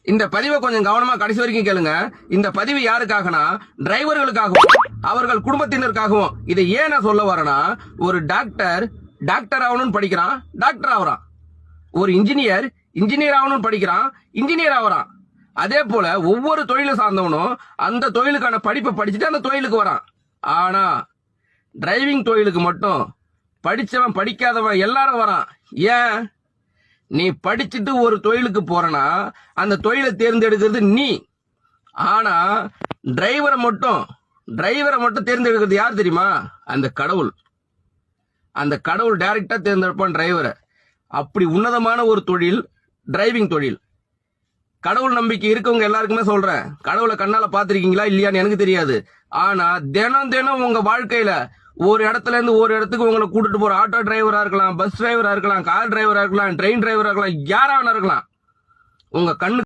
இந்த பதிவை கொஞ்சம் கவனமா கடைசி வரைக்கும் கேளுங்க. இந்த பதிவு யாருக்காகனா டிரைவர்களுக்காகவும் அவர்கள் குடும்பத்தினருக்காகவும். இதை ஏன் நான் சொல்ல வரேன்னா, ஒரு டாக்டர் ஆகணும்னு படிக்கிறான், டாக்டர் ஆகுறான். ஒரு இன்ஜினியர் ஆகணும்னு படிக்கிறான், இன்ஜினியர் ஆகுறான். அதே போல ஒவ்வொரு தொழிலை சார்ந்தவனும் அந்த தொழிலுக்கான படிப்பை படிச்சுட்டு அந்த தொழிலுக்கு வரான். ஆனா டிரைவிங் தொழிலுக்கு மட்டும் படிச்சவன் படிக்காதவன் எல்லாரும் வரான். ஏன்? நீ படிச்சுட்டு ஒரு தொழிலுக்கு போறனா அந்த தொழிலை தேர்ந்தெடுக்கிறது நீ. ஆனா டிரைவரை மட்டும் தேர்ந்தெடுக்கிறது யார் தெரியுமா? அந்த கடவுள் டைரக்டா தேர்ந்தெடுப்பான் டிரைவரை. அப்படி உன்னதமான ஒரு தொழில் டிரைவிங் தொழில். கடவுள் நம்பிக்கை இருக்கவங்க எல்லாருக்குமே சொல்றேன், கடவுளை கண்ணால பாத்திருக்கீங்களா இல்லையான்னு எனக்கு தெரியாது. ஆனா தினம் உங்க வாழ்க்கையில ஒரு இடத்துல இருந்து ஒரு இடத்துக்கு உங்களை கூட்டிட்டு போற ஆட்டோ டிரைவரா இருக்கலாம், பஸ் டிரைவரா இருக்கலாம், கார் டிரைவரா இருக்கலாம், ட்ரெயின் டிரைவரா இருக்கலாம், யாரா வேணா இருக்கலாம், உங்க கண்ணு